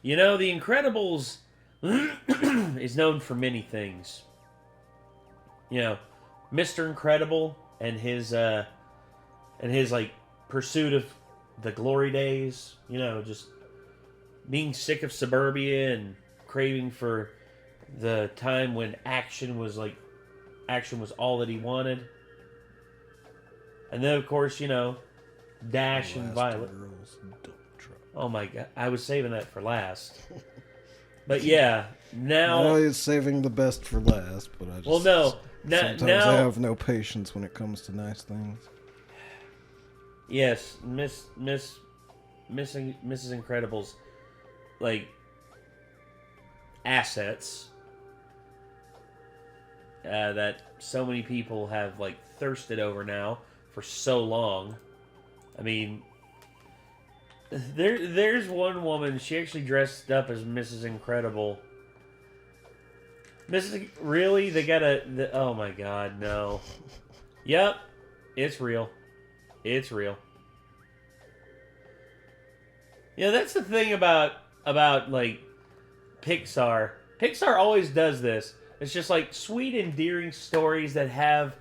You know, The Incredibles is known for many things. You know, Mr. Incredible and his like pursuit of the glory days. You know, just being sick of suburbia and craving for the time when action was all that he wanted. And then, of course, you know, Dash and Violet. Oh my god, I was saving that for last. But yeah, now... No, he's saving the best for last, but I just... Well, no. Sometimes now, I have no patience when it comes to nice things. Yes, Mrs. Incredible's, like, assets that so many people have, like, thirsted over now for so long. I mean, there's one woman, she actually dressed up as Mrs. Incredible. Really? They gotta... oh my god, no. Yep, it's real. It's real. Yeah, that's the thing about like, Pixar. Pixar always does this. It's just, like, sweet, endearing stories that have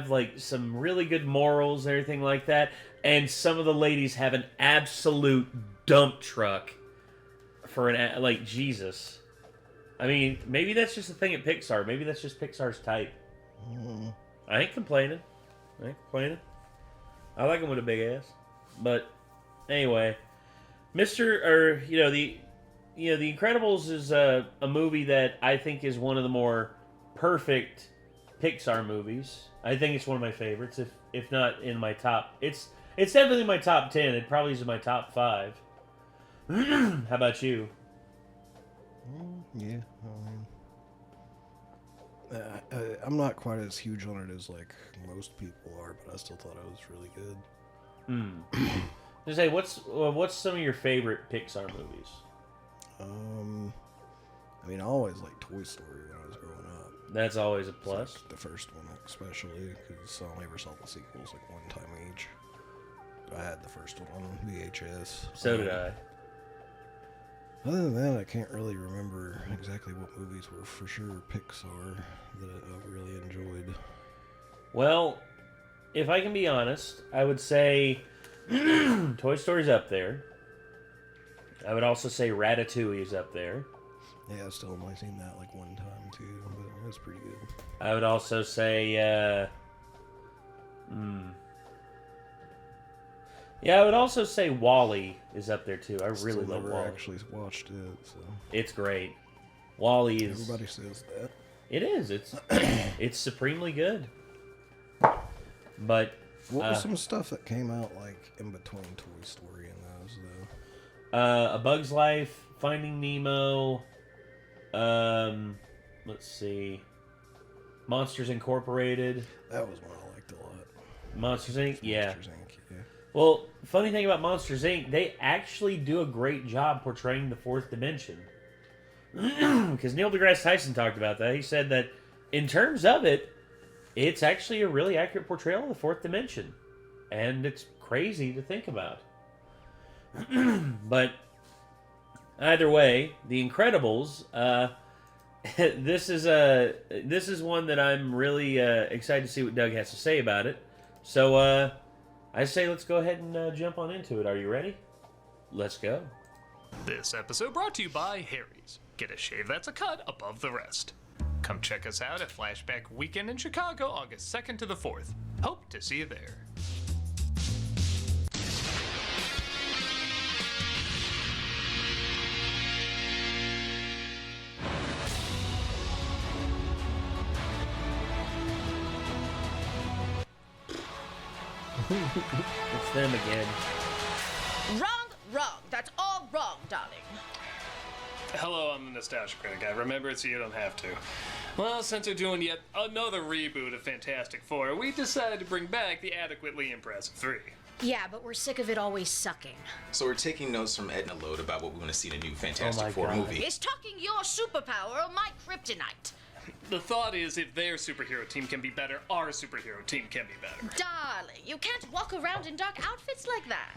like, some really good morals and everything like that. And some of the ladies have an absolute dump truck for like, Jesus. I mean, maybe that's just a thing at Pixar. Maybe that's just Pixar's type. I ain't complaining. I like him with a big ass. But anyway, The Incredibles is a movie that I think is one of the more perfect Pixar movies. I think it's one of my favorites, if not in my top. It's definitely in my top 10. It probably is in my top 5. How about you? Yeah, I'm not quite as huge on it as like most people are, but I still thought it was really good. Just say, what's some of your favorite Pixar movies? I mean, I always liked Toy Story when I was growing up. That's always a plus. Like the first one, especially, because I only ever saw the sequels like one time each. But I had the first one on VHS. So did I. Other than that, I can't really remember exactly what movies were for sure Pixar that I really enjoyed. Well, if I can be honest, I would say Toy Story's up there. I would also say Ratatouille is up there. Yeah, I've still only seen that like one time too, but it was pretty good. I would also say, yeah, I would also say WALL-E is up there too. I really love WALL-E. I actually watched it, so it's great. WALL-E is. Everybody says that. It is. It's supremely good. But what was some stuff that came out like in between Toy Story and those though? A Bug's Life, Finding Nemo. Let's see. Monsters Incorporated. That was one I liked a lot. Monsters Inc. Yeah. Monsters Inc. Yeah. Well, funny thing about Monsters Inc., they actually do a great job portraying the fourth dimension. Because Neil deGrasse Tyson talked about that. He said that in terms of it, it's actually a really accurate portrayal of the fourth dimension. And it's crazy to think about. But either way, The Incredibles, this is one that I'm really excited to see what Doug has to say about it. So I say let's go ahead and jump on into it. Are you ready? Let's go. This episode brought to you by Harry's. Get a shave that's a cut above the rest. Come check us out at Flashback Weekend in Chicago, August 2nd to the 4th. Hope to see you there. It's them again. Wrong. That's all wrong, darling. Hello, I'm the Nostalgia Critic. I remember it so you don't have to. Well, since we're doing yet another reboot of Fantastic Four, we decided to bring back the adequately impressive 3. Yeah, but we're sick of it always sucking. So we're taking notes from Edna Lode about what we want to see in a new Fantastic my Four God. movie. Is talking your superpower or my kryptonite? The thought is, if their superhero team can be better, our superhero team can be better. Darling, you can't walk around in dark outfits like that.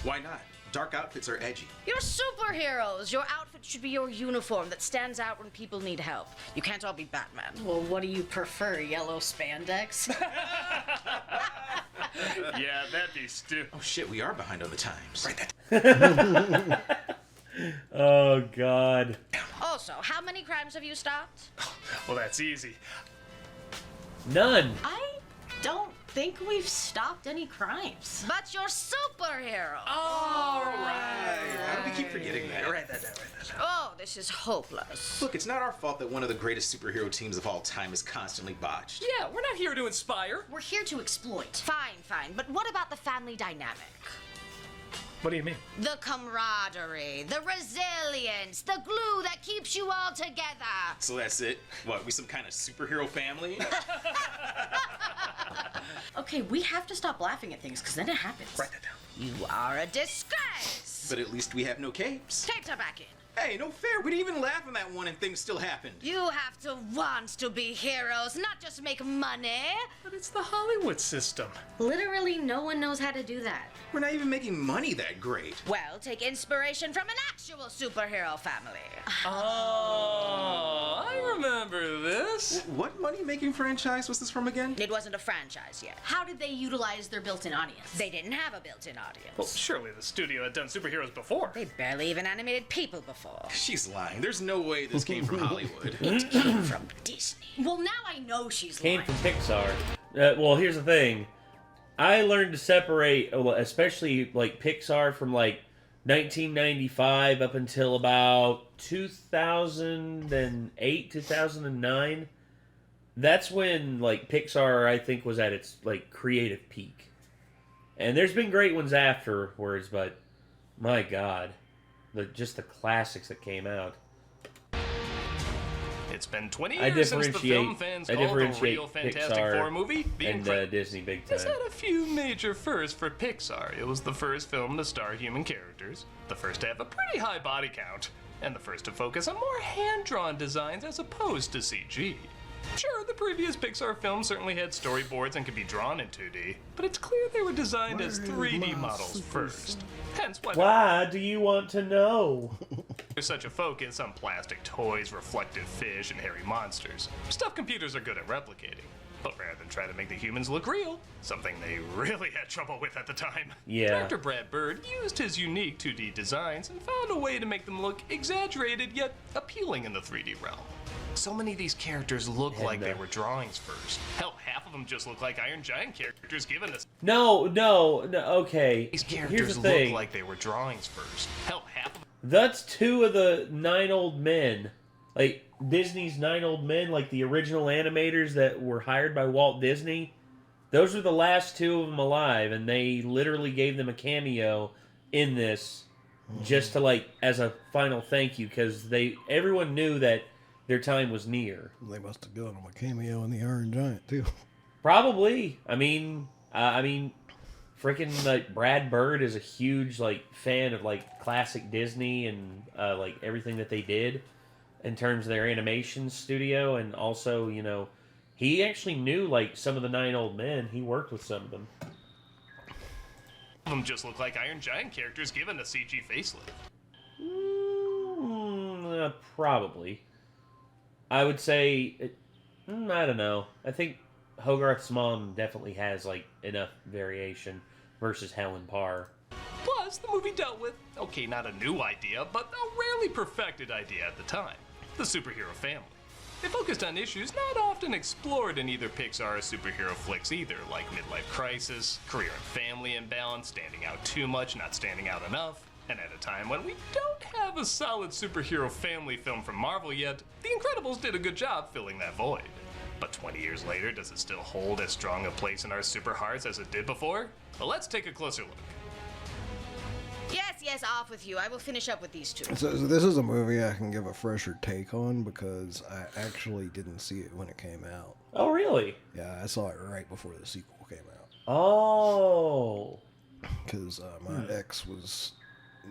Why not? Dark outfits are edgy. You're superheroes. Your outfit should be your uniform that stands out when people need help. You can't all be Batman. Well, what do you prefer, yellow spandex? Yeah, that'd be stupid. Oh shit, we are behind on the times. Write that Oh, God. Also, how many crimes have you stopped? Well, that's easy. None. I don't think we've stopped any crimes. But you're superheroes. All right. How do we keep forgetting that? Write that down. Oh, this is hopeless. Look, it's not our fault that one of the greatest superhero teams of all time is constantly botched. Yeah, we're not here to inspire. We're here to exploit. Fine. But what about the family dynamic? What do you mean? The camaraderie, the resilience, the glue that keeps you all together. So that's it? What, we some kind of superhero family? Okay, we have to stop laughing at things, because then it happens. Write that down. You are a disgrace. But at least we have no capes. Tapes are back in. Hey, no fair. We didn't even laugh on that one and things still happened. You have to want to be heroes, not just make money. But it's the Hollywood system. Literally, no one knows how to do that. We're not even making money that great. Well, take inspiration from an actual superhero family. Oh, I remember this. What money-making franchise was this from again? It wasn't a franchise yet. How did they utilize their built-in audience? They didn't have a built-in audience. Well, surely the studio had done superheroes before. They barely even animated people before. She's lying. There's no way this came from Hollywood. It came from Disney. Well, now I know she's Came lying. from Pixar. Well, here's the thing. I learned to separate, especially like Pixar, from like 1995 up until about 2008, 2009. That's when like Pixar, I think, was at its like creative peak. And there's been great ones afterwards, but my God, just the classics that came out. It's been 20 years since the film fans called the real Fantastic Pixar Four movie, The and Incredibles. Disney big This time. had a few major firsts for Pixar. It was the first film to star human characters, the first to have a pretty high body count, and the first to focus on more hand-drawn designs as opposed to CG. Sure, the previous Pixar films certainly had storyboards and could be drawn in 2D, but it's clear they were designed as 3D models first. Hence Why do you want to know? there's such a focus on plastic toys, reflective fish, and hairy monsters. Stuff computers are good at replicating. But rather than try to make the humans look real, something they really had trouble with at the time, Yeah. Director Brad Bird used his unique 2D designs and found a way to make them look exaggerated yet appealing in the 3D realm. So many of these characters look like they were drawings first. Hell, half of them just look like Iron Giant characters given us. No, okay. These Here's characters the look thing. like they were drawings first. Hell, half of them. That's 2 of the 9 old men. Like, Disney's 9 old men, like the original animators that were hired by Walt Disney. Those are the last 2 of them alive, and they literally gave them a cameo in this just to, like, as a final thank you, because everyone knew that their time was near. They must have given him a cameo in the Iron Giant too. Probably. I mean, freaking like Brad Bird is a huge like fan of like classic Disney and like everything that they did in terms of their animation studio, and also he actually knew like some of the 9 old men. He worked with some of them. Them just look like Iron Giant characters given a CG facelift. Probably. I would say, I don't know. I think Hogarth's mom definitely has like enough variation versus Helen Parr. Plus, the movie dealt with, okay, not a new idea, but a rarely perfected idea at the time. The superhero family. It focused on issues not often explored in either Pixar or superhero flicks either, like midlife crisis, career and family imbalance, standing out too much, not standing out enough. And at a time when we don't have a solid superhero family film from Marvel yet, The Incredibles did a good job filling that void. But 20 years later, does it still hold as strong a place in our super hearts as it did before? Well, let's take a closer look. Yes, off with you. I will finish up with these 2. So this is a movie I can give a fresher take on because I actually didn't see it when it came out. Oh, really? Yeah, I saw it right before the sequel came out. Oh. Because my ex was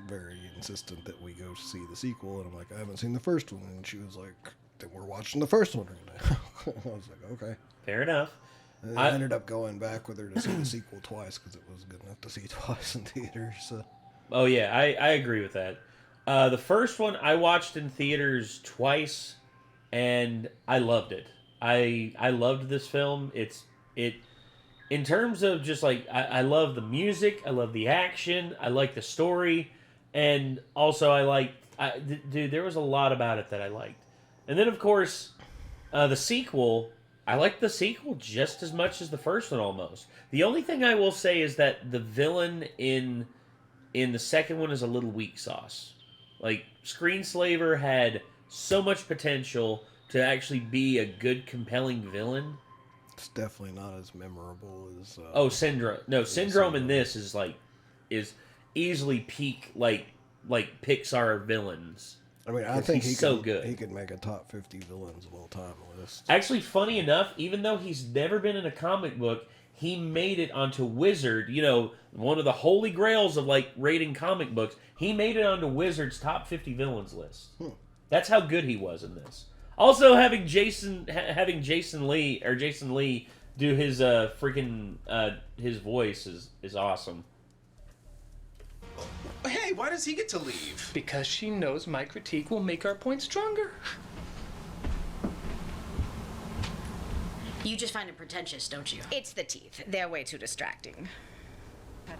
very insistent that we go see the sequel, and I'm like, I haven't seen the first one, and she was like, then we're watching the first one right now. I was like, okay. Fair enough. And I ended up going back with her to see the sequel twice because it was good enough to see twice in theaters. So. Oh yeah, I agree with that. The first one I watched in theaters twice, and I loved it. I loved this film. It in terms of just like I love the music, I love the action, I like the story, and also dude, there was a lot about it that I liked. And then of course, the sequel. I like the sequel just as much as the first one almost. The only thing I will say is that the villain in the second one is a little weak sauce. Like, Screenslaver had so much potential to actually be a good, compelling villain. It's definitely not as memorable as... Syndrome. No, Syndrome in this is easily peak, like Pixar villains. I mean, I think he's good. He could make a top 50 villains of all time list. Actually, funny enough, even though he's never been in a comic book, he made it onto Wizard, one of the holy grails of, like, rating comic books. He made it onto Wizard's top 50 villains list. That's how good he was in this. Also, having Jason Lee do his his voice is awesome. Hey, why does he get to leave? Because she knows my critique will make our point stronger. You just find it pretentious, don't you? It's the teeth. They're way too distracting.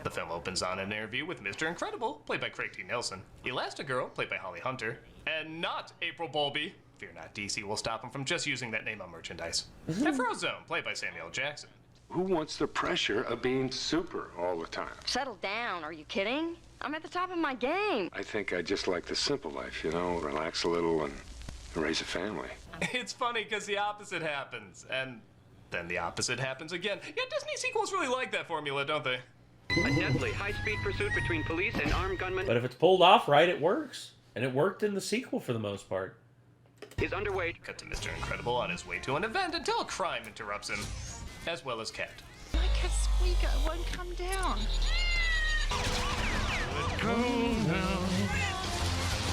The film opens on an interview with Mr. Incredible, played by Craig T. Nelson, Elastigirl, played by Holly Hunter, and not April Bowlby. Fear not, DC will stop him from just using that name on merchandise. And Frozone, played by Samuel L. Jackson. Who wants the pressure of being super all the time? Settle down. Are you kidding? I'm at the top of my game. I think I just like the simple life, relax a little and raise a family. It's funny because the opposite happens, and then the opposite happens again. Yeah, Disney sequels really like that formula, don't they? A deadly high-speed pursuit between police and armed gunmen But if it's pulled off right, it works. And it worked in the sequel for the most part. is underway. Cut to Mr. Incredible on his way to an event until a crime interrupts him, as well as Cat. My cat Squeaker won't come down.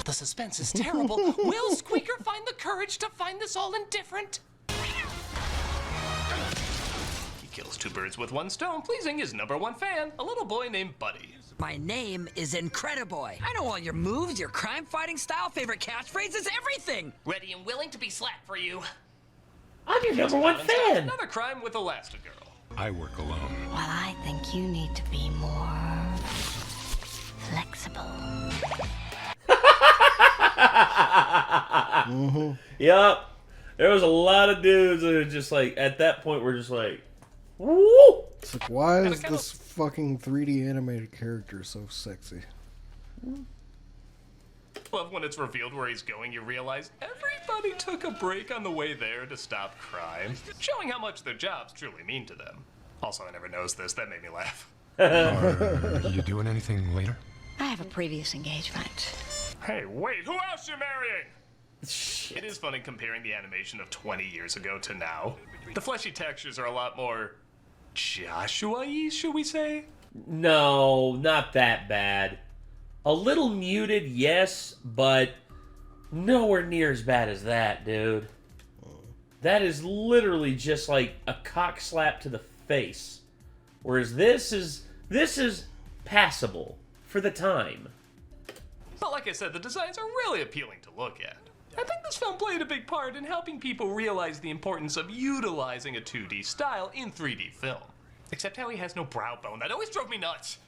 The suspense is terrible. Will Squeaker find the courage to find this all indifferent? He kills two birds with one stone, pleasing his #1 fan, a little boy named Buddy. My name is Incrediboy. I know all your moves, your crime-fighting style, favorite catchphrases, everything. Ready and willing to be slapped for you. I'm your #1 fan. Another crime with Elastigirl. I work alone. Well, I think you need to be more flexible. Yup. There was a lot of dudes that were just like, at that point, we're just like, woo! It's like, why is this fucking 3D animated character so sexy? Love when it's revealed where he's going, you realize everybody took a break on the way there to stop crime, showing how much their jobs truly mean to them. Also, I never noticed this. That made me laugh. Are you doing anything later? I have a previous engagement. Hey, wait, who else you marrying? It is funny comparing the animation of 20 years ago to now. The fleshy textures are a lot more Joshua-y, should we say? No, not that bad. A little muted, yes, but nowhere near as bad as that, dude. That is literally just like a cock slap to the face. Whereas this is passable for the time. But like I said, the designs are really appealing to look at. I think this film played a big part in helping people realize the importance of utilizing a 2D style in 3D film. Except how he has no brow bone. That always drove me nuts.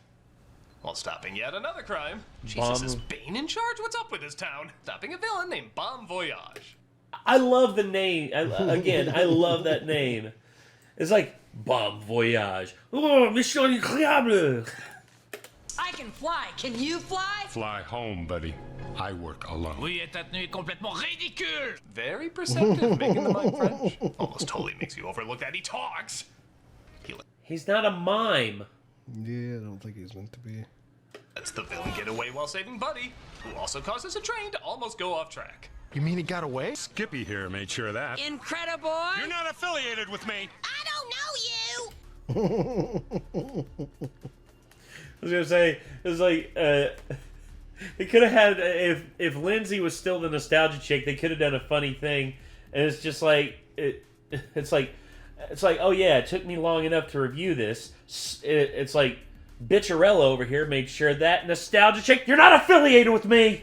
While stopping yet another crime. Jesus, is Bane in charge? What's up with this town? Stopping a villain named Bon Voyage. I love the name. I love that name. It's like, Bon Voyage. Oh, Mission Incroyable. I can fly. Can you fly? Fly home, buddy. I work alone. Oui, et cette nuit complètement ridicule. Very perceptive, making the mind French. Almost totally makes you overlook that he talks. He's not a mime. Yeah, I don't think he's meant to be. Lets the villain get away while saving Buddy, who also causes a train to almost go off track. You mean he got away? Skippy here made sure of that. Incrediboy. You're not affiliated with me. I don't know you! I was gonna say, it's like, they could have had, if Lindsay was still the nostalgia chick, they could have done a funny thing, and it's just like, it's like, oh yeah, it took me long enough to review this. It's like, Bitcharella over here made sure that nostalgia chick, you're not affiliated with me!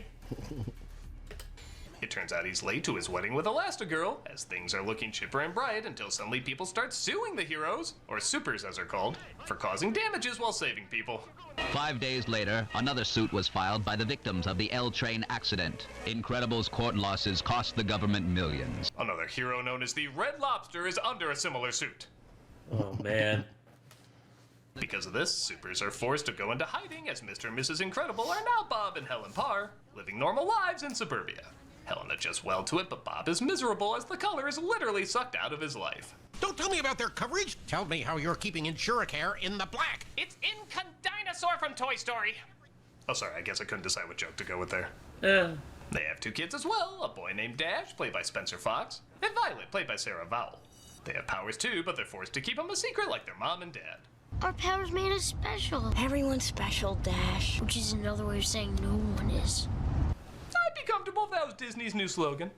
It turns out he's late to his wedding with Elastigirl, as things are looking chipper and bright until suddenly people start suing the heroes, or supers as they're called, for causing damages while saving people. 5 days later, another suit was filed by the victims of the L train accident. Incredible's court losses cost the government millions. Another hero known as the Red Lobster is under a similar suit. Oh, man. Because of this, supers are forced to go into hiding as Mr. and Mrs. Incredible are now Bob and Helen Parr, living normal lives in suburbia. Helen adjusts well to it, but Bob is miserable as the color is literally sucked out of his life. Don't tell me about their coverage. Tell me how you're keeping Insuricare in the black. It's Dinosaur from Toy Story. Oh, sorry, I guess I couldn't decide what joke to go with there. They have 2 kids as well, a boy named Dash, played by Spencer Fox, and Violet, played by Sarah Vowell. They have powers too, but they're forced to keep them a secret like their mom and dad. Our powers made us special. Everyone's special, Dash. Which is another way of saying no one is. I'd be comfortable if that was Disney's new slogan.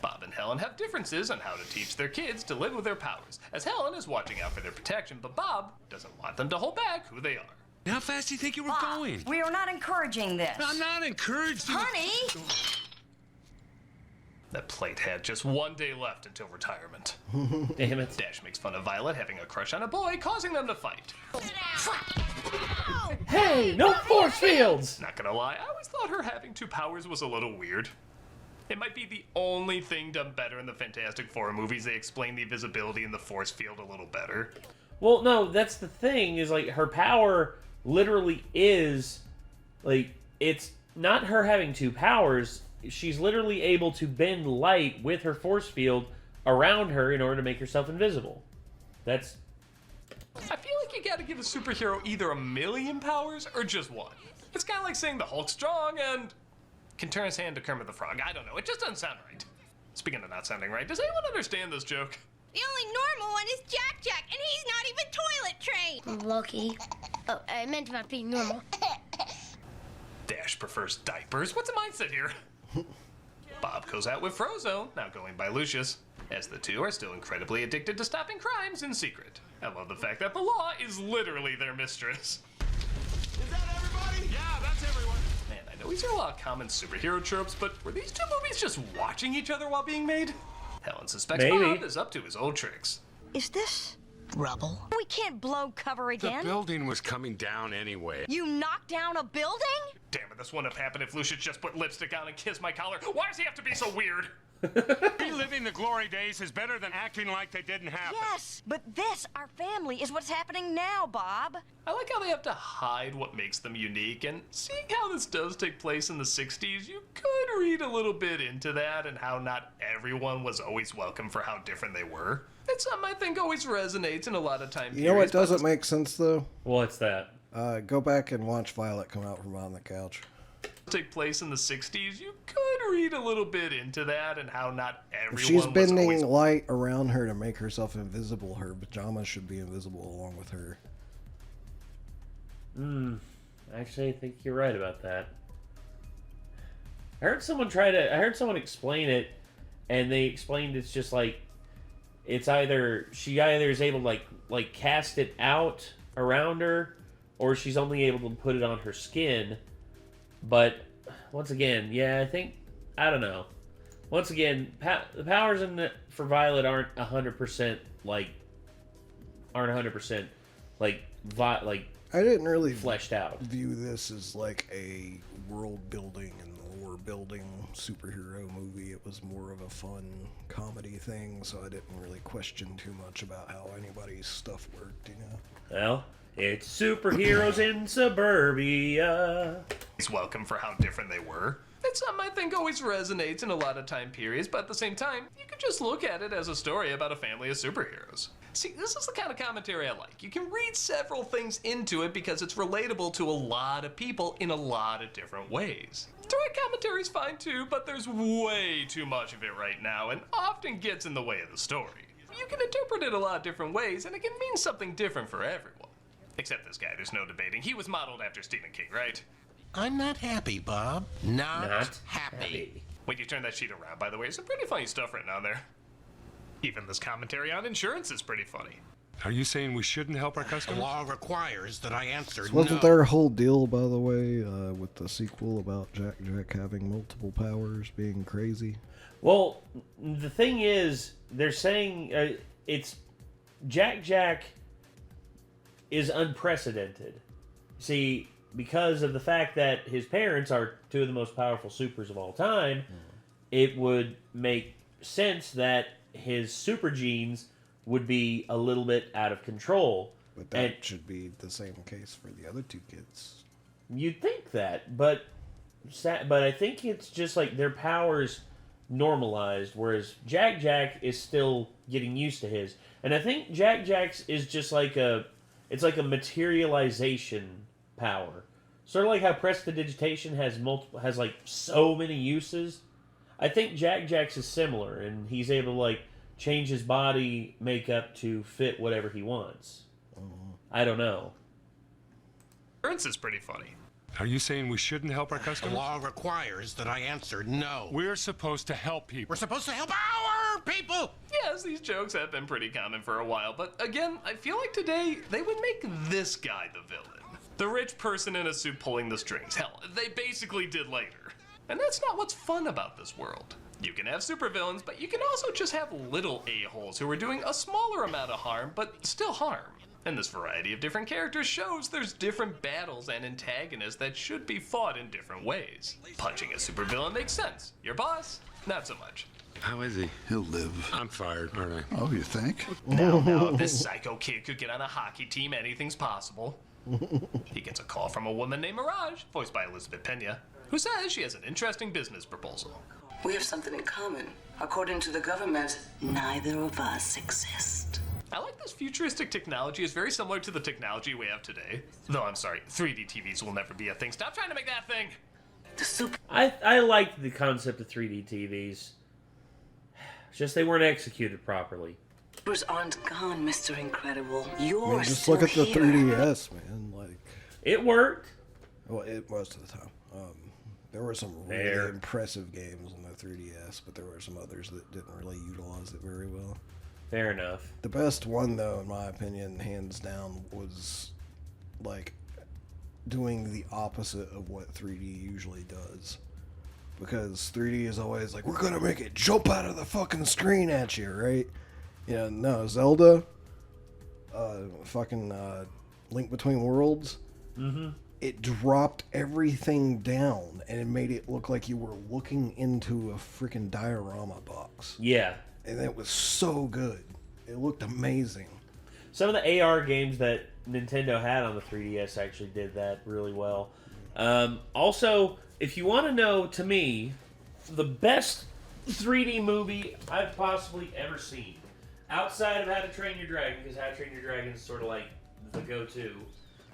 Bob and Helen have differences on how to teach their kids to live with their powers, as Helen is watching out for their protection, but Bob doesn't want them to hold back who they are. How fast do you think you were going? We are not encouraging this. I'm not encouraging. Honey! That plate had just 1 day left until retirement. Damn it. Dash makes fun of Violet having a crush on a boy, causing them to fight. Hey, no force fields! Not gonna lie, I always thought her having 2 powers was a little weird. It might be the only thing done better in the Fantastic Four movies. They explain the invisibility in the force field a little better. Well, no, that's the thing, is like her power literally is, like, it's not her having 2 powers. She's literally able to bend light with her force field around her in order to make herself invisible. That's... I feel like you gotta give a superhero either 1,000,000 powers or just 1. It's kind of like saying the Hulk's strong and can turn his hand to Kermit the Frog. I don't know, it just doesn't sound right. Speaking of not sounding right, does anyone understand this joke? The only normal one is Jack, and he's not even toilet trained. Lucky. Oh, I meant about being normal. Dash prefers diapers. What's the mindset here? Bob goes out with Frozone, now going by Lucius, as the 2 are still incredibly addicted to stopping crimes in secret. I love the fact that the law is literally their mistress. Is that everybody? Yeah, that's everyone. Man, I know these are a lot of common superhero tropes, but were these 2 movies just watching each other while being made? Helen suspects Bob is up to his old tricks. Is this rubble? We can't blow cover again. The building was coming down anyway. You knocked down a building? Damn it, this wouldn't have happened if Lucius just put lipstick on and kissed my collar. Why does he have to be so weird? Reliving the glory days is better than acting like they didn't happen. Yes, but this, our family, is what's happening now, Bob. I like how they have to hide what makes them unique, and seeing how this does take place in the 60s, you could read a little bit into that and how not everyone was always welcome for how different they were. It's something I think always resonates in a lot of time. You know what doesn't make sense, though? What's that? Go back and watch Violet come out from on the couch. Take place in the 60s, you could read a little bit into that and how not everyone If she's bending was always... light around her to make herself invisible, her pajamas should be invisible along with her. Actually, I think you're right about that. I heard someone explain it, and they explained it's just like, it's either, she either is able to like cast it out around her, or she's only able to put it on her skin. But once again, yeah, I don't know. Once again, the powers for Violet aren't 100% like I didn't really fleshed out. View this as like a world building and lore building superhero movie. It was more of a fun comedy thing, so I didn't really question too much about how anybody's stuff worked, you know. Well, it's superheroes in suburbia. He's welcome for how different they were. It's something I think always resonates in a lot of time periods, but at the same time, you can just look at it as a story about a family of superheroes. See, this is the kind of commentary I like. You can read several things into it because it's relatable to a lot of people in a lot of different ways. Direct commentary is fine too, but there's way too much of it right now and often gets in the way of the story. You can interpret it a lot of different ways and it can mean something different for everyone. Except this guy, there's no debating. He was modeled after Stephen King, right? I'm not happy, Bob. Not happy. Wait, you turn that sheet around, by the way. Some pretty funny stuff written on there. Even this commentary on insurance is pretty funny. Are you saying we shouldn't help our customers? The law requires that I answer So wasn't there a whole deal, by the way, with the sequel about Jack having multiple powers being crazy? Well, the thing is, they're saying it's Jack is unprecedented. See, because of the fact that his parents are two of the most powerful supers of all time, it would make sense that his super genes would be a little bit out of control. But that should be the same case for the other two kids. You'd think that, but I think it's just like their powers normalized, whereas Jack is still getting used to his. And I think Jack's is just like it's like a materialization power. Sort of like how prestidigitation has like so many uses. I think Jack's is similar, and he's able to like change his body makeup to fit whatever he wants. I don't know. Prince is pretty funny. Are you saying we shouldn't help our customers? The law requires that I answer no. We're supposed to help people. We're supposed to help our people! Yes, these jokes have been pretty common for a while, but again, I feel like today they would make this guy the villain. The rich person in a suit pulling the strings. Hell, they basically did later. And that's not what's fun about this world. You can have supervillains, but you can also just have little a-holes who are doing a smaller amount of harm, but still harm. And this variety of different characters shows there's different battles and antagonists that should be fought in different ways. Punching a supervillain makes sense. Your boss, not so much. How is he? He'll live. I'm fired, aren't I? Oh, you think? Now, if this psycho kid could get on a hockey team, anything's possible. He gets a call from a woman named Mirage, voiced by Elizabeth Pena, who says she has an interesting business proposal. We have something in common. According to the government, neither of us exist. I like this futuristic technology is very similar to the technology we have today. Though, I'm sorry, 3D TVs will never be a thing. Stop trying to make that thing! I like the concept of 3D TVs. It's just they weren't executed properly. Supers aren't gone, Mr. Incredible. You're Man, just still look at the here. 3DS, man. Like, it worked. Well, it most of the time. There were some really impressive games on the 3DS, but there were some others that didn't really utilize it very well. Fair enough. The best one, though, in my opinion, hands down, was like doing the opposite of what 3D usually does. Because 3D is always like, we're gonna make it jump out of the fucking screen at you, right? Yeah, no, Zelda, Link Between Worlds, it dropped everything down and it made it look like you were looking into a freaking diorama box. Yeah. And it was so good. It looked amazing. Some of the AR games that Nintendo had on the 3DS actually did that really well. Also, if you want to know, to me, the best 3D movie I've possibly ever seen, outside of How to Train Your Dragon, because How to Train Your Dragon is sort of like the go-to.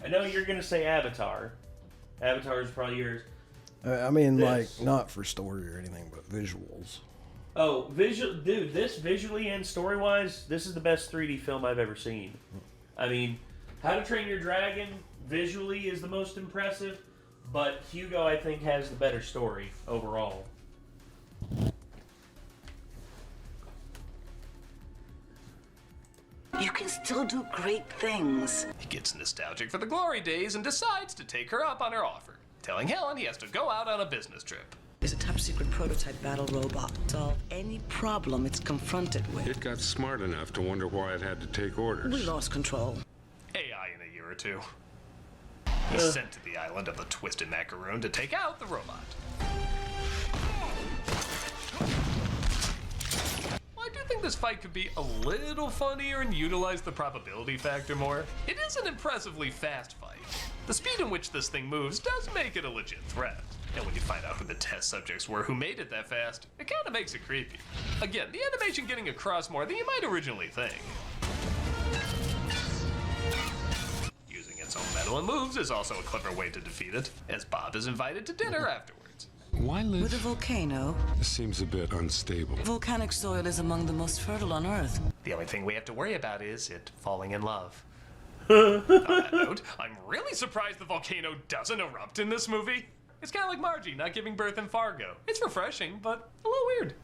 I know you're going to say Avatar. Avatar is probably yours. I mean, like, not for story or anything, but visuals. Oh, dude, this visually and story-wise, this is the best 3D film I've ever seen. I mean, How to Train Your Dragon visually is the most impressive, but Hugo, I think, has the better story overall. You can still do great things. He gets nostalgic for the glory days and decides to take her up on her offer, telling Helen he has to go out on a business trip. Is a top-secret prototype battle robot. Solve any problem it's confronted with. It got smart enough to wonder why it had to take orders. We lost control. AI in a year or two. He's sent to the island of the Twisted Macaroon to take out the robot. Well, I do think this fight could be a little funnier and utilize the probability factor more. It is an impressively fast fight. The speed in which this thing moves does make it a legit threat. And when you find out who the test subjects were who made it that fast, it kind of makes it creepy. Again, the animation getting across more than you might originally think. Using its own metal and moves is also a clever way to defeat it, as Bob is invited to dinner afterwards. Why live? With a volcano. This seems a bit unstable. Volcanic soil is among the most fertile on Earth. The only thing we have to worry about is it falling in love. On that note, I'm really surprised the volcano doesn't erupt in this movie. It's kind of like Margie not giving birth in Fargo. It's refreshing, but a little weird.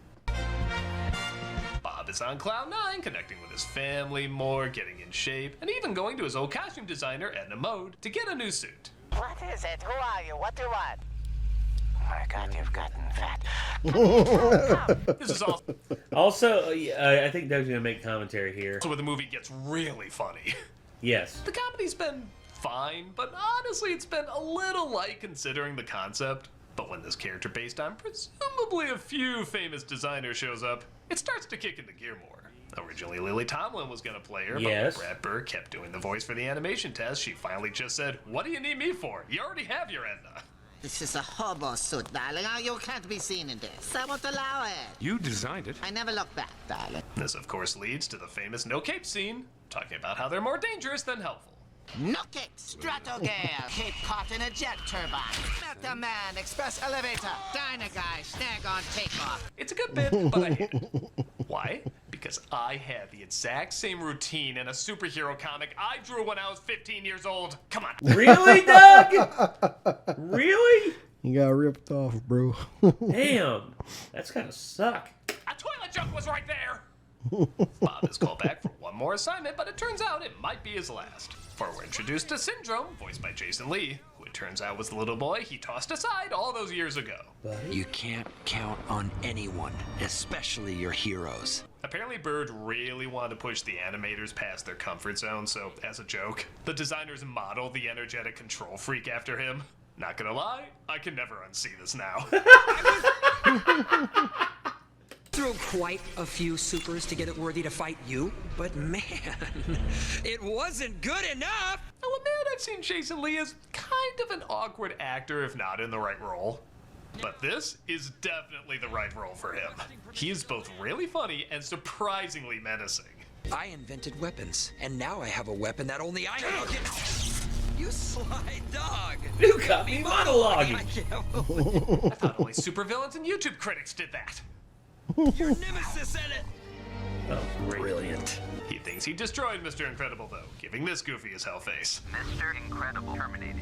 Bob is is on cloud 9, connecting with his family more, getting in shape, and even going to his old costume designer, Edna Mode, to get a new suit. What is it? Who are you? What do you want? Oh my God, you've gotten fat. This is all. Also, I think Doug's gonna make commentary here. So where the movie gets really funny. Yes. The comedy's been fine, but honestly, it's been a little light considering the concept. But when this character based on presumably a few famous designers shows up, it starts to kick into gear more. Originally, Lily Tomlin was going to play her, yes. But when Brad Bird kept doing the voice for the animation test, she finally just said, "What do you need me for? You already have your Edna." This is a hobo suit, darling. You can't be seen in this. I won't allow it. You designed it. I never look back, darling. This, of course, leads to the famous no cape scene, talking about how they're more dangerous than helpful. No cape, Stratogale, cape caught in a jet turbine. Meta Man, express elevator, diner guy, snag on takeoff. It's a good bit, but I hate it. Why? Because I had the exact same routine in a superhero comic I drew when I was 15 years old. Come on. Really, Doug? Really? You got ripped off, bro. Damn. That's gotta suck. A toilet joke was right there. Bob is called back for one more assignment, but it turns out it might be his last. For we're introduced to Syndrome, voiced by Jason Lee, who it turns out was the little boy he tossed aside all those years ago. You can't count on anyone, especially your heroes. Apparently Bird really wanted to push the animators past their comfort zone, so as a joke, the designers modeled the energetic control freak after him. Not gonna lie, I can never unsee this now. Through quite a few supers to get it worthy to fight you, but man, it wasn't good enough! I'll admit I've seen Jason Lee as kind of an awkward actor if not in the right role. But this is definitely the right role for him. He is both really funny and surprisingly menacing. I invented weapons, and now I have a weapon that only I have. You sly dog! You got me monologuing! I thought only supervillains and YouTube critics did that. Your nemesis said it! Oh, brilliant. He thinks he destroyed Mr. Incredible, though, giving this goofy as hell face. Mr. Incredible terminated.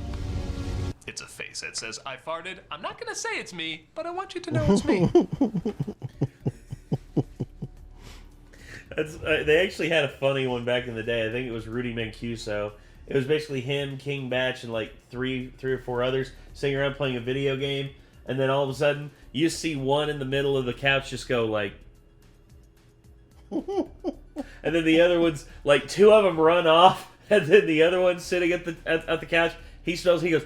It's a face that says, "I farted. I'm not gonna say it's me, but I want you to know it's me." They actually had a funny one back in the day. I think it was Rudy Mancuso. It was basically him, King Batch, and like three or four others sitting around playing a video game, and then all of a sudden you see one in the middle of the couch just go like, and then the other ones, like two of them run off, and then the other one sitting at the couch, he smells, he goes,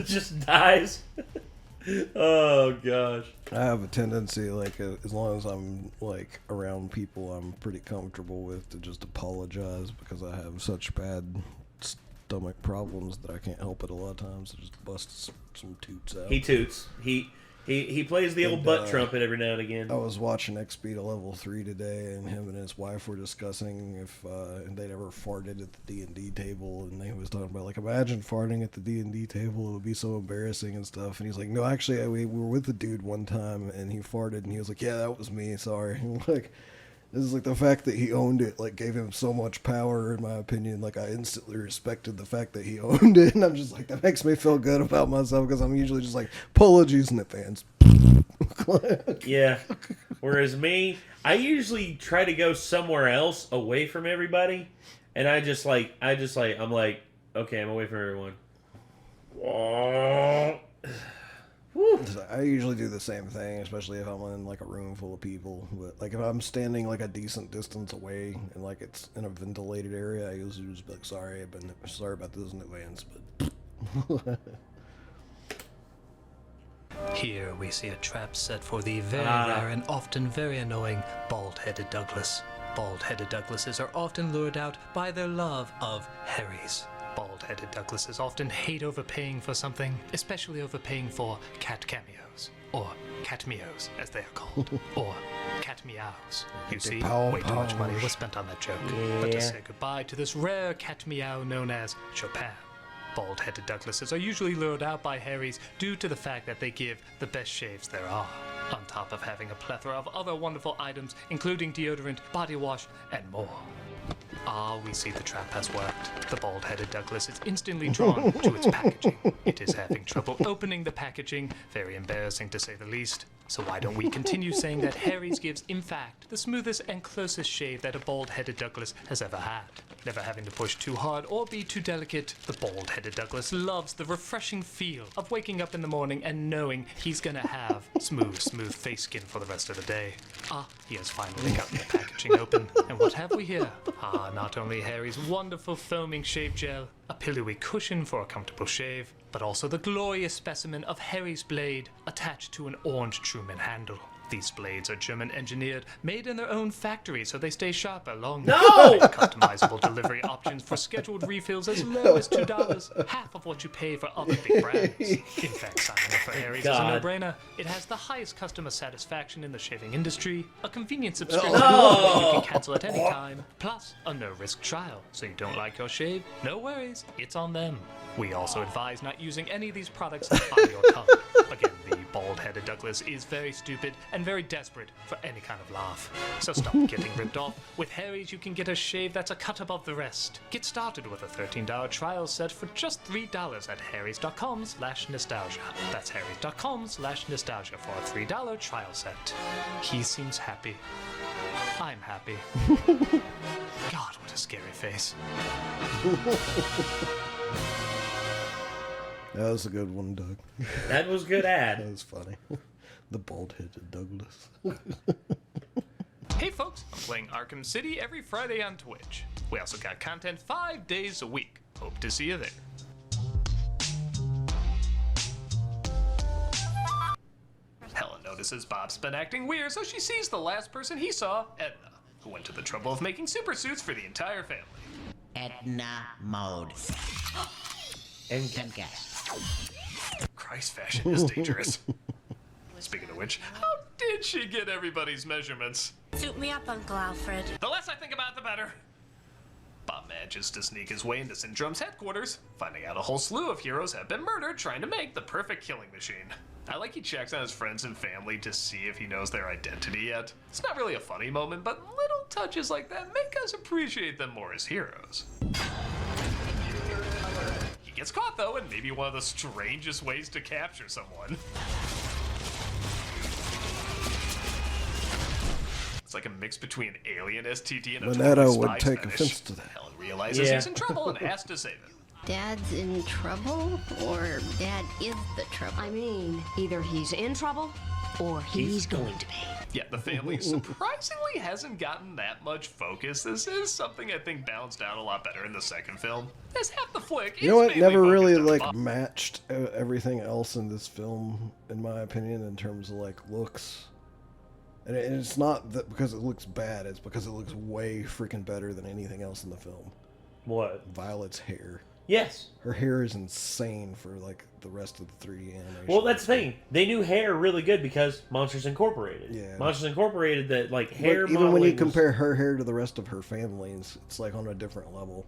just dies. Oh gosh. I have a tendency, like, as long as I'm like around people I'm pretty comfortable with, to just apologize, because I have such bad stomach problems that I can't help it a lot of times. I just bust some toots out. He toots. He plays the old butt trumpet every now and again. I was watching XP to level 3 today, and him and his wife were discussing if they'd ever farted at the D&D table, and they was talking about, like, imagine farting at the D&D table, it would be so embarrassing and stuff. And he's like, no, actually, we were with the dude one time, and he farted, and he was like, yeah, that was me, sorry. Like, this is like the fact that he owned it, like, gave him so much power, in my opinion. Like, I instantly respected the fact that he owned it, and I'm just like, that makes me feel good about myself, because I'm usually just like, apologies in advance. Yeah. Whereas me, I usually try to go somewhere else away from everybody, and I'm like, okay, I'm away from everyone. I usually do the same thing, especially if I'm in like a room full of people. But like if I'm standing like a decent distance away and like it's in a ventilated area, I usually just be like, sorry about this in advance. But here we see a trap set for the very rare and often very annoying bald-headed Douglas. Bald-headed Douglases are often lured out by their love of Harrys. Bald-headed Douglases often hate overpaying for something, especially overpaying for cat cameos, or cat meows, as they are called, or cat meows. You see, way too much money was spent on that joke. Yeah. But to say goodbye to this rare cat meow known as Chopin. Bald-headed Douglases are usually lured out by Harrys due to the fact that they give the best shaves there are, on top of having a plethora of other wonderful items, including deodorant, body wash, and more. We see the trap has worked. The bald-headed Douglas is instantly drawn to its packaging. It is having trouble opening the packaging, very embarrassing to say the least. So why don't we continue saying that Harry's gives, in fact, the smoothest and closest shave that a bald-headed Douglas has ever had. Never having to push too hard or be too delicate, the bald-headed Douglas loves the refreshing feel of waking up in the morning and knowing he's gonna have smooth face skin for the rest of the day. He has finally gotten the packaging open. And what have we here? Not only Harry's wonderful foaming shave gel, a pillowy cushion for a comfortable shave, but also the glorious specimen of Harry's blade attached to an orange Truman handle. These blades are German engineered, made in their own factory so they stay sharper longer. No! With customizable delivery options for scheduled refills as low as $2, half of what you pay for other big brands. In fact, signing up for Harry's is a no-brainer. It has the highest customer satisfaction in the shaving industry, a convenient subscription that you can cancel at any time, plus a no-risk trial. So you don't like your shave? No worries, it's on them. We also advise not using any of these products on your tongue. Again, the bald-headed Douglas is very stupid and very desperate for any kind of laugh. So stop getting ripped off. With Harry's, you can get a shave that's a cut above the rest. Get started with a $13 trial set for just $3 at harrys.com/nostalgia. That's harrys.com/nostalgia for a $3 trial set. He seems happy. I'm happy. God, what a scary face. That was a good one, Doug. That was good ad. That was funny. The bald-headed Douglas. Hey folks, I'm playing Arkham City every Friday on Twitch. We also got content 5 days a week. Hope to see you there. Helen notices Bob's been acting weird, so she sees the last person he saw, Edna, who went to the trouble of making super suits for the entire family. Edna mode. And guess. Christ, fashion is dangerous. Speaking of which, how did she get everybody's measurements? Suit me up, Uncle Alfred. The less I think about, the better. Bob manages to sneak his way into Syndrome's headquarters, finding out a whole slew of heroes have been murdered trying to make the perfect killing machine. I like he checks on his friends and family to see if he knows their identity yet. It's not really a funny moment, but little touches like that make us appreciate them more as heroes. He gets caught though, in maybe one of the strangest ways to capture someone. It's like a mix between alien STD and a Manetto spy would take fetish. offense to that. Helen realizes he's in trouble and has to save him. Dad's in trouble, or Dad is the trouble? I mean, either he's in trouble, or he's going to be. Yeah, the family surprisingly hasn't gotten that much focus. This is something I think balanced out a lot better in the second film. As half the flick You know what? mainly Never really focused on like Bob. matched everything else in this film, in my opinion, in terms of like looks. And it's not that because it looks bad; it's because it looks way freaking better than anything else in the film. What? Violet's hair. Yes. Her hair is insane for like the rest of the 3D animation. Well, that's the thing. They knew hair really good because Monsters Incorporated. Yeah. Monsters Incorporated, that like hair. But even when you modeling was- compare her hair to the rest of her family, it's like on a different level.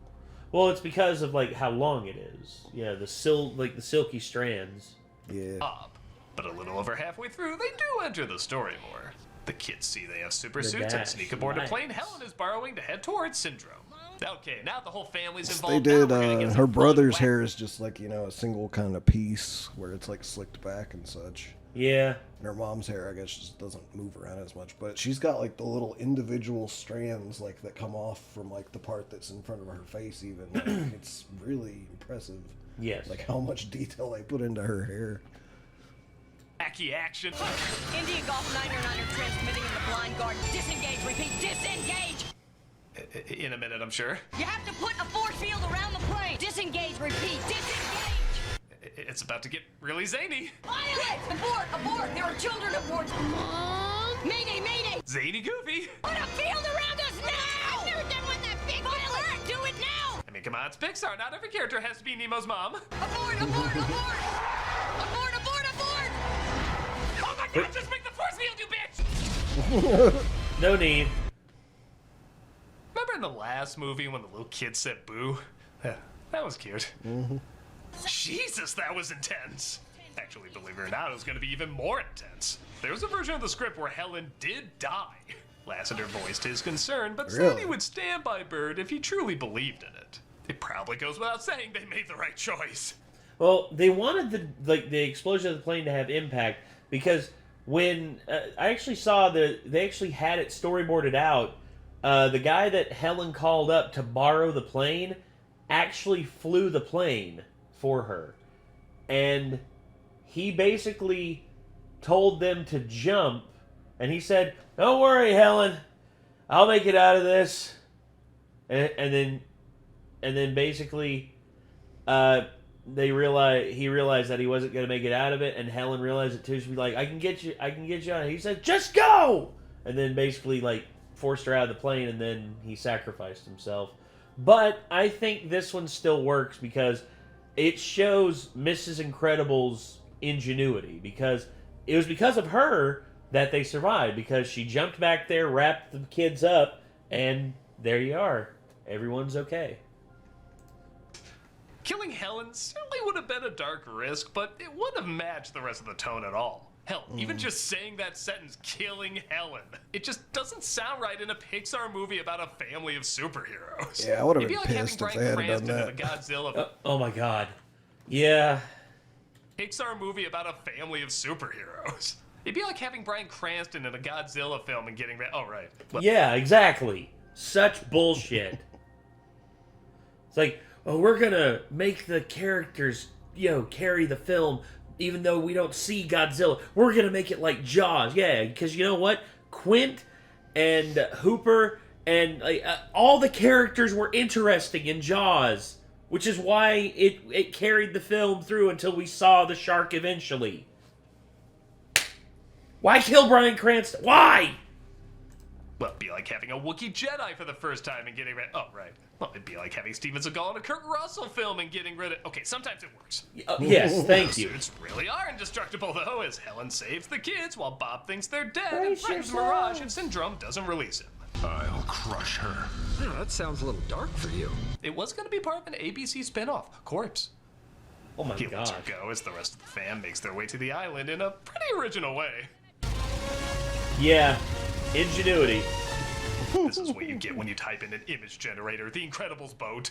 Well, it's because of like how long it is. Yeah, the silky strands. Yeah. Up. But a little over halfway through, they do enter the story more. The kids see they have super The suits and dash, sneak aboard a nice. plane Helen is borrowing to head towards Syndrome. Okay, now the whole family's They involved. did. Now we're gonna get Her some fun brother's whack- hair is just like a single kind of piece where it's like slicked back and such. Yeah. And her mom's hair, I guess, just doesn't move around as much. But she's got like the little individual strands like that come off from like the part that's in front of her face. Even like, it's really impressive. Yes. Like how much detail they put into her hair. Wacky action. Indian Golf 909er transmitting in the blind guard. Disengage, repeat, disengage! In a minute, I'm sure. You have to put a force field around the plane. Disengage, repeat, disengage! It's about to get really zany. Violet! Abort, abort! There are children aboard! Mom! Mayday, mayday! Zany goofy. Put a field around us now! I've never done one that big! Violet, do it now! I mean, come on, it's Pixar. Not every character has to be Nemo's mom. Abort, abort, abort! Abort, abort, abort! Oh my god, just make the force field, you bitch! No need. Remember in the last movie when the little kid said boo? Yeah, that was cute. Mm-hmm. Jesus, that was intense. Actually, believe it or not, it was going to be even more intense. There was a version of the script where Helen did die. Lassiter voiced his concern, but Really? said he would stand by Bird if he truly believed in it. It probably goes without saying they made the right choice. Well, they wanted the explosion of the plane to have impact because when I actually saw they actually had it storyboarded out. The guy that Helen called up to borrow the plane actually flew the plane for her, and he basically told them to jump, and he said, "Don't worry, Helen, I'll make it out of this." And then basically, he realized that he wasn't going to make it out of it, and Helen realized it too. She'd be like, I can get you out. He said, "Just go!" And then basically, like, forced her out of the plane, and then he sacrificed himself. But I think this one still works because it shows Mrs. Incredible's ingenuity, because it was because of her that they survived, because she jumped back there, wrapped the kids up, and there you are. Everyone's okay. Killing Helen certainly would have been a dark risk, but it wouldn't have matched the rest of the tone at all. Hell, even just saying that sentence, killing Helen, it just doesn't sound right in a Pixar movie about a family of superheroes. Yeah, I would have It'd been be like pissed having if they had Bryan done Cranston that. in the Godzilla Oh my god. Yeah. Pixar movie about a family of superheroes. It'd be like having Bryan Cranston in a Godzilla film and getting oh right. Well, Yeah, exactly. Such bullshit. It's like, oh, we're gonna make the characters, carry the film, even though we don't see Godzilla. We're gonna make it like Jaws. Yeah, because you know what? Quint and Hooper and all the characters were interesting in Jaws, which is why it carried the film through until we saw the shark eventually. Why kill Bryan Cranston? Why? Well, it'd be like having a Wookiee Jedi for the first time and getting rid. Oh, right. Well, it'd be like having Steven Seagal in a Kurt Russell film and getting rid of. Okay, sometimes it works. Yes, thank you. Suits really are indestructible, though, as Helen saves the kids while Bob thinks they're dead and Brace threatens yourself. Mirage if Syndrome doesn't release him. I'll crush her. Yeah, that sounds a little dark for you. It was going to be part of an ABC spinoff, Corpse. Oh my He lets god. her go as the rest of the fam makes their way to the island in a pretty original way. Yeah, ingenuity. This is what you get when you type in an image generator, The Incredibles boat.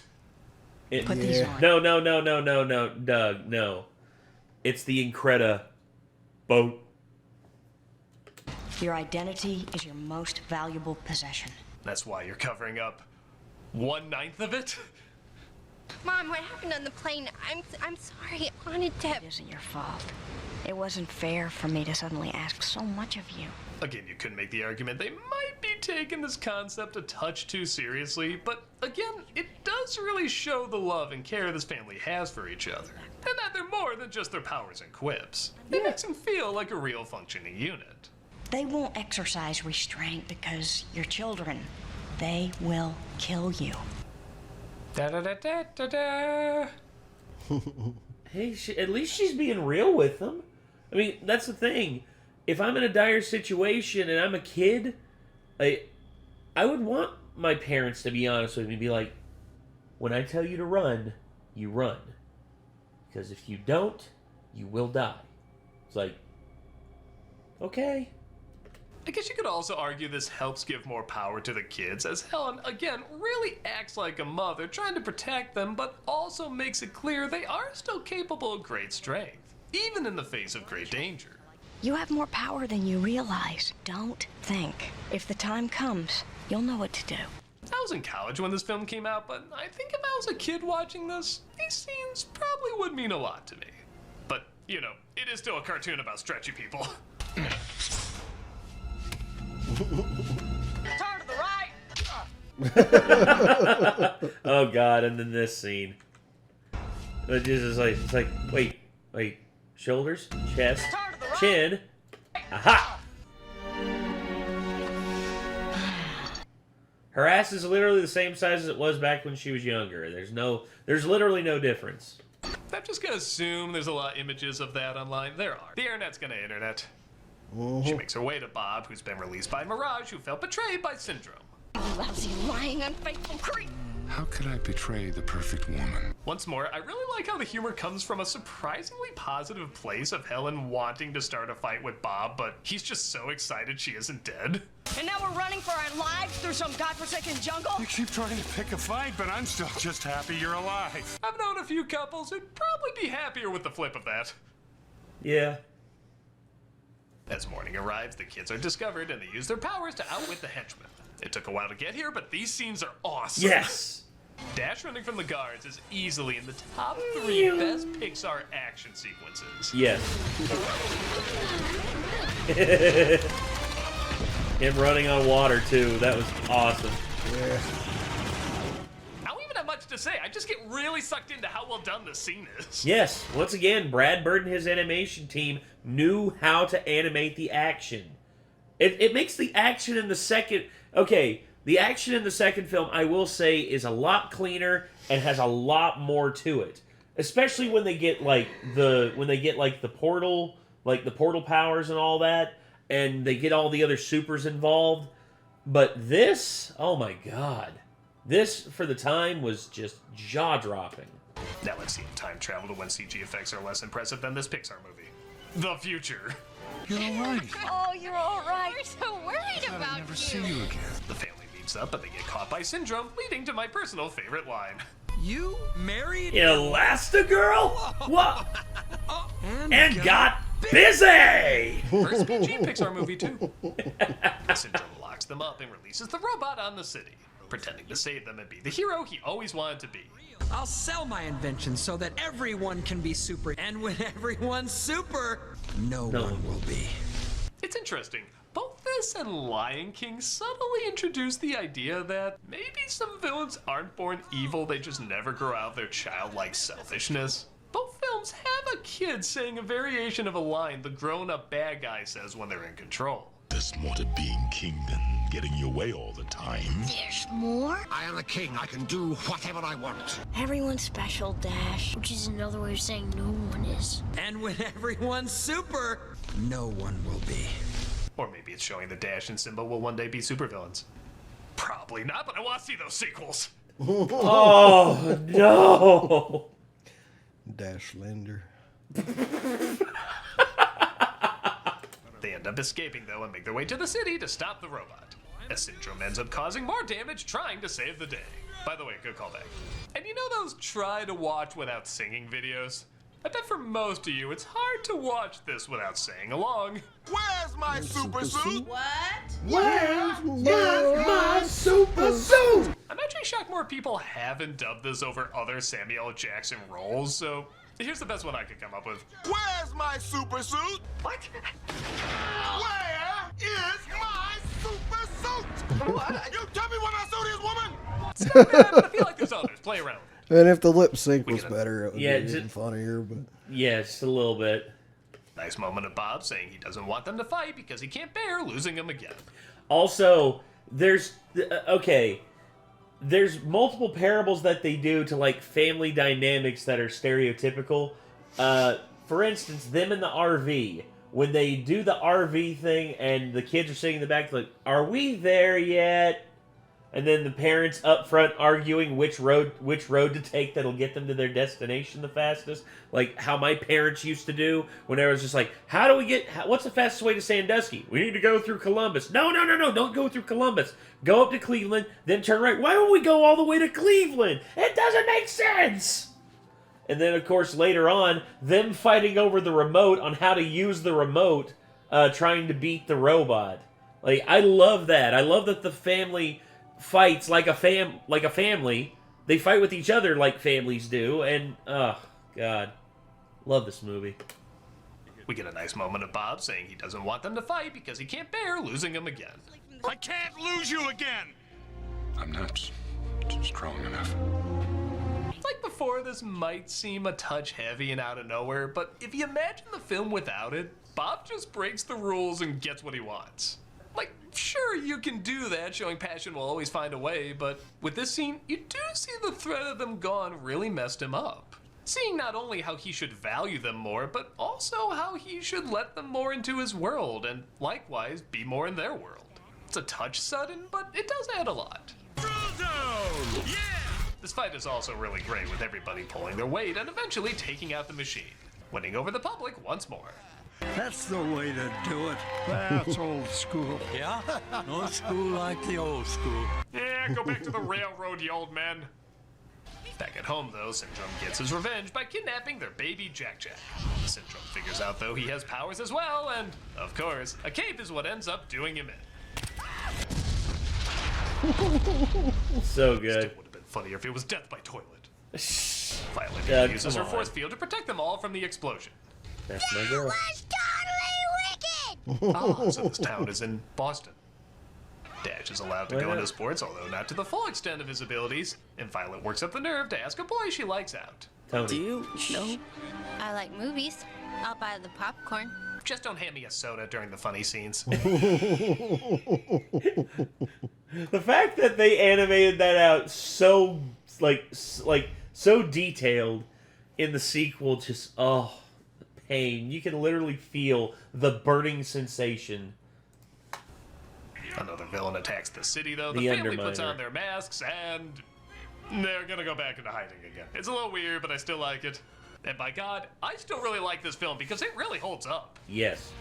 Put these on. No, Doug, no. It's the Increda boat. Your identity is your most valuable possession. That's why you're covering up 1/9 of it? Mom, what happened on the plane? I'm sorry. I wanted to. It isn't your fault. It wasn't fair for me to suddenly ask so much of you. Again, you could make the argument they might be taking this concept a touch too seriously, but again, it does really show the love and care this family has for each other. And that they're more than just their powers and quips. It makes them feel like a real functioning unit. They won't exercise restraint because you're children. They will kill you. Da-da-da-da-da-da. Hey, at least she's being real with them. I mean, that's the thing. If I'm in a dire situation and I'm a kid, I would want my parents to be honest with me and be like, when I tell you to run, you run. Because if you don't, you will die. It's like, okay. I guess you could also argue this helps give more power to the kids, as Helen, again, really acts like a mother, trying to protect them, but also makes it clear they are still capable of great strength, even in the face of great danger. You have more power than you realize. Don't think. If the time comes, you'll know what to do. I was in college when this film came out, but I think if I was a kid watching this, these scenes probably would mean a lot to me. But, you know, it is still a cartoon about stretchy people. Turn to the right! Oh god, and then this scene. It's like, wait, shoulders, chest, chin, aha! Her ass is literally the same size as it was back when she was younger. There's literally no difference. I'm just gonna assume there's a lot of images of that online. There are. The internet's gonna internet. She makes her way to Bob, who's been released by Mirage, who felt betrayed by Syndrome. Lousy, lying, unfaithful creep. How could I betray the perfect woman? Once more, I really like how the humor comes from a surprisingly positive place of Helen wanting to start a fight with Bob, but he's just so excited she isn't dead. And now we're running for our lives through some godforsaken jungle? You keep trying to pick a fight, but I'm still just happy you're alive. I've known a few couples who'd probably be happier with the flip of that. Yeah. As morning arrives, the kids are discovered and they use their powers to outwit the henchmen. It took a while to get here, but these scenes are awesome. Yes! Dash running from the guards is easily in the top 3 best Pixar action sequences. Yes. Him running on water, too. That was awesome. Yeah. I don't even have much to say. I just get really sucked into how well done the scene is. Yes, once again, Bradford and his animation team knew how to animate the action. It makes the action in the second... Okay, the action in the second film, I will say, is a lot cleaner and has a lot more to it. Especially when they get the portal powers and all that, and they get all the other supers involved. But this, oh my god. This, for the time, was just jaw-dropping. Now let's see if time travel to when CG effects are less impressive than this Pixar movie. The future. You're alright. Oh, you're all right. We're so worried about I'll never see you again. The family meets up, but they get caught by Syndrome, leading to my personal favorite line. You married Elastigirl? What? And got busy! First PG Pixar movie, too. Syndrome locks them up and releases the robot on the city, pretending to save them and be the hero he always wanted to be. I'll sell my invention so that everyone can be super. And when everyone's super, no one will be. It's interesting. Both this and Lion King subtly introduce the idea that maybe some villains aren't born evil, they just never grow out of their childlike selfishness. Both films have a kid saying a variation of a line the grown-up bad guy says when they're in control. There's more to being king than getting your way all the time. There's more? I am a king. I can do whatever I want. Everyone's special, Dash. Which is another way of saying no one is. And when everyone's super, no one will be. Or maybe it's showing that Dash and Simba will one day be supervillains. Probably not, but I want to see those sequels. Oh, no! Dash Lander. They end up escaping, though, and make their way to the city to stop the robot. As Syndrome ends up causing more damage trying to save the day. By the way, good callback. And you know those try to watch without singing videos? I bet for most of you, it's hard to watch this without saying along. Where's my super suit? What? Where's my super suit? I'm actually shocked more people haven't dubbed this over other Samuel L. Jackson roles, so here's the best one I could come up with. Where's my super suit? What? Where is my super suit? What? You tell me what my suit is, woman! It's not bad, but I feel like there's others. Play around. And if the lip sync was better, it would be even funnier. But yeah, just a little bit. Nice moment of Bob saying he doesn't want them to fight because he can't bear losing them again. Also, there's multiple parables that they do to like family dynamics that are stereotypical. For instance, them in the RV. When they do the RV thing and the kids are sitting in the back like, are we there yet? And then the parents up front arguing which road to take that'll get them to their destination the fastest. Like how my parents used to do when I was just like, what's the fastest way to Sandusky? We need to go through Columbus. No, don't go through Columbus. Go up to Cleveland, then turn right. Why don't we go all the way to Cleveland? It doesn't make sense! And then, of course, later on, them fighting over the remote on how to use the remote, trying to beat the robot. Like, I love that. I love that the family fights like a family. They fight with each other like families do, and oh god, love this movie. We get a nice moment of Bob saying he doesn't want them to fight because he can't bear losing them again. I can't lose you again. I'm not strong enough. Like before, this might seem a touch heavy and out of nowhere, but if you imagine the film without it, Bob just breaks the rules and gets what he wants. Like, sure, you can do that, showing passion will always find a way, but with this scene, you do see the threat of them gone really messed him up. Seeing not only how he should value them more, but also how he should let them more into his world, and likewise, be more in their world. It's a touch sudden, but it does add a lot. Yeah! This fight is also really great with everybody pulling their weight and eventually taking out the machine, winning over the public once more. That's the way to do it. That's old school. Yeah? No school like the old school. Yeah, go back to the railroad, you old man. Back at home, though, Syndrome gets his revenge by kidnapping their baby Jack. Syndrome figures out, though, he has powers as well, and, of course, a cape is what ends up doing him in. So good. Still would have been funnier if it was death by toilet. Violet Doug, uses her come force on. field to protect them all from the explosion. That's my girl. Oh, so this town is in Boston. Dash is allowed to Why go not? into sports, although not to the full extent of his abilities, and Violet works up the nerve to ask a boy she likes out. Tony. Do you? No. I like movies. I'll buy the popcorn. Just don't hand me a soda during the funny scenes. The fact that they animated that out so so detailed in the sequel, just the pain. You can literally feel the burning sensation. Another villain attacks the city, though. The The family puts Underminer. on their masks, and they're gonna go back into hiding again. It's a little weird, but I still like it. And by God, I still really like this film because it really holds up. Yes.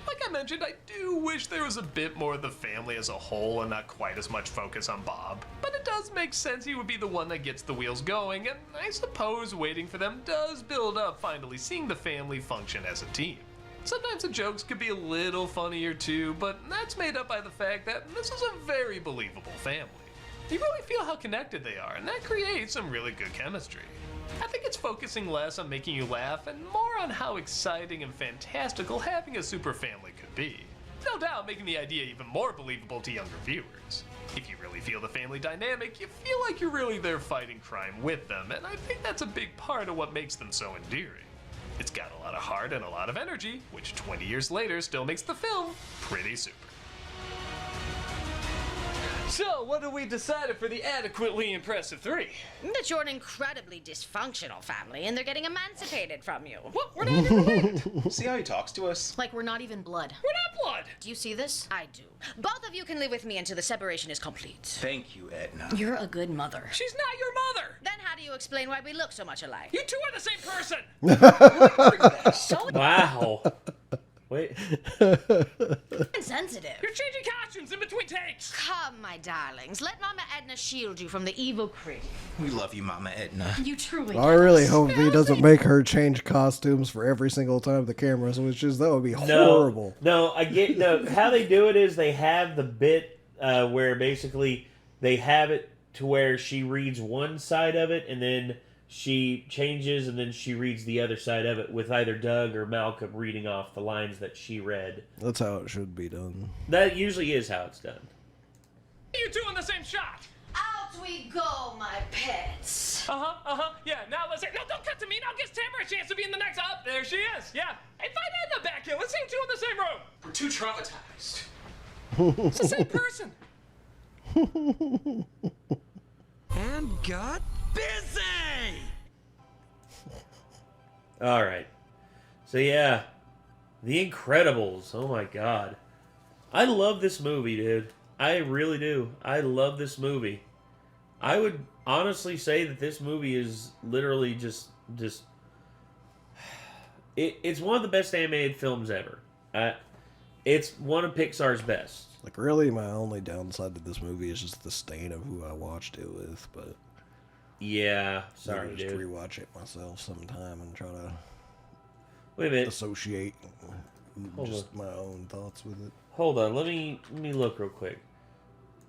Like I mentioned, I do wish there was a bit more of the family as a whole and not quite as much focus on Bob. But it does make sense he would be the one that gets the wheels going, and I suppose waiting for them does build up finally seeing the family function as a team. Sometimes the jokes could be a little funnier too, but that's made up by the fact that this is a very believable family. You really feel how connected they are, and that creates some really good chemistry. I think it's focusing less on making you laugh and more on how exciting and fantastical having a super family could be. No doubt making the idea even more believable to younger viewers. If you really feel the family dynamic, you feel like you're really there fighting crime with them, and I think that's a big part of what makes them so endearing. It's got a lot of heart and a lot of energy, which 20 years later still makes the film pretty super. So, what have we decided for the adequately impressive 3? That you're an incredibly dysfunctional family and they're getting emancipated from you. What? We're not even related. See how he talks to us? Like we're not even blood. We're not blood! Do you see this? I do. Both of you can live with me until the separation is complete. Thank you, Edna. You're a good mother. She's not your mother! Then how do you explain why we look so much alike? You two are the same person! So Wow. Wait. insensitive. You're changing costumes in between takes! Come, my darlings. Let Mama Edna shield you from the evil Critic. We love you, Mama Edna. You truly I really hope he doesn't make her change costumes for every single time the camera switches. That would be horrible. No, I get how they do it is they have the bit where basically they have it to where she reads one side of it and then she changes and then she reads the other side of it with either Doug or Malcolm reading off the lines that she read. That's how it should be done. That usually is how it's done. You two in the same shot! Out we go, my pets. Yeah, now let's say, no, don't cut to me, now gives Tamara a chance to be in the next, there she is, yeah. Hey, find Edna back here, let's see you two in the same room. We're too traumatized. It's the same person. And got busy! All right. So yeah, The Incredibles. Oh my God. I love this movie, dude. I really do. I love this movie. I would honestly say that this movie is literally just it's one of the best animated films ever. It's one of Pixar's best. Like, really, my only downside to this movie is just the stain of who I watched it with, but... Yeah, sorry, maybe just dude. rewatch it myself sometime and try to... Wait a minute. Associate Hold just on. my own thoughts with it. Hold on, let me look real quick.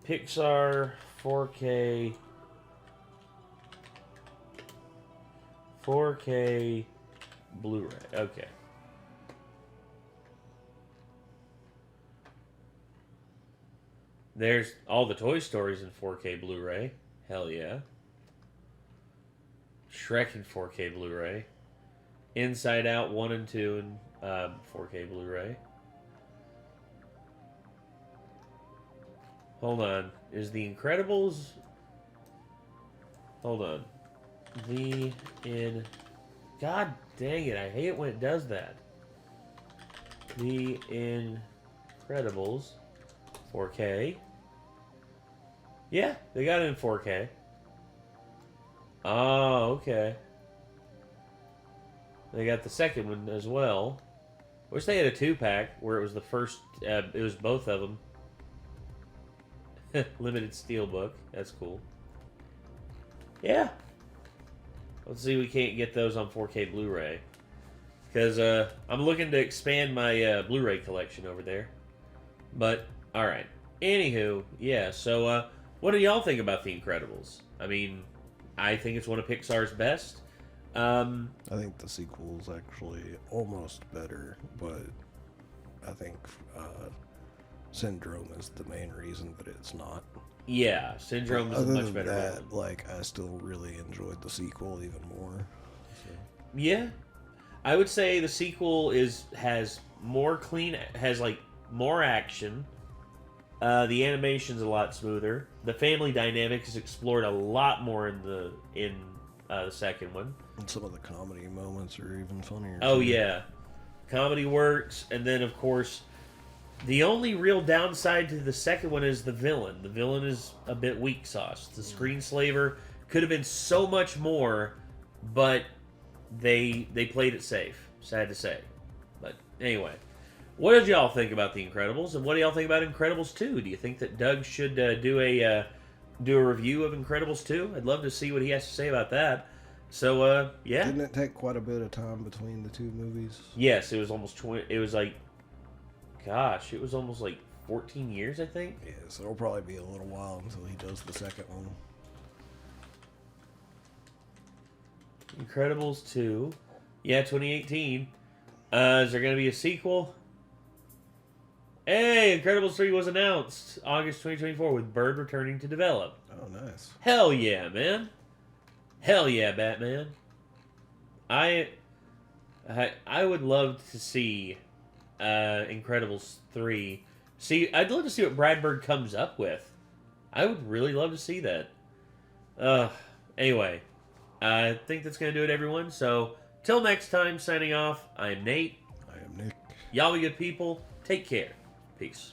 Pixar 4K... 4K Blu-ray. Okay. There's all the Toy Stories in 4K Blu-ray. Hell yeah. Shrek in 4K Blu-ray. Inside Out 1 and 2 in 4K Blu-ray. Hold on. Is The Incredibles... Hold on. God dang it, I hate it when it does that. The Incredibles 4K. Yeah, they got it in 4K. Oh, okay. They got the second one as well. Wish they had a 2-pack where it was the first. It was both of them. Limited steelbook. That's cool. Yeah. Let's see if we can't get those on 4K Blu-ray. Because I'm looking to expand my Blu-ray collection over there. But, alright. Anywho, yeah, so what do y'all think about The Incredibles? I mean, I think it's one of Pixar's best. I think the sequel is actually almost better, but I think Syndrome is the main reason that it's not. Yeah, Syndrome is a much better villain. Like, I still really enjoyed the sequel even more. So. Yeah, I would say the sequel has more more action. The animation's a lot smoother. The family dynamic is explored a lot more in the second one. And some of the comedy moments are even funnier. Oh too. yeah, comedy works, and then of course, the only real downside to the second one is the villain. The villain is a bit weak sauce. The Screenslaver could have been so much more, but they played it safe. Sad to say, but anyway. What did y'all think about The Incredibles, and what do y'all think about Incredibles 2? Do you think that Doug should do a review of Incredibles 2? I'd love to see what he has to say about that. So, yeah. Didn't it take quite a bit of time between the two movies? Yes, it was almost 20. It was like, gosh, it was almost like 14 years, I think. Yeah, so it'll probably be a little while until he does the second one. Incredibles 2. Yeah, 2018. Is there going to be a sequel? Hey, Incredibles 3 was announced August 2024 with Bird returning to develop. Oh, nice. Hell yeah, man. Hell yeah, Batman. I would love to see Incredibles 3. I'd love to see what Bradford comes up with. I would really love to see that. Anyway, I think that's going to do it, everyone. So, till next time, signing off, I am Nate. I am Nick. Y'all be good people. Take care. Peace.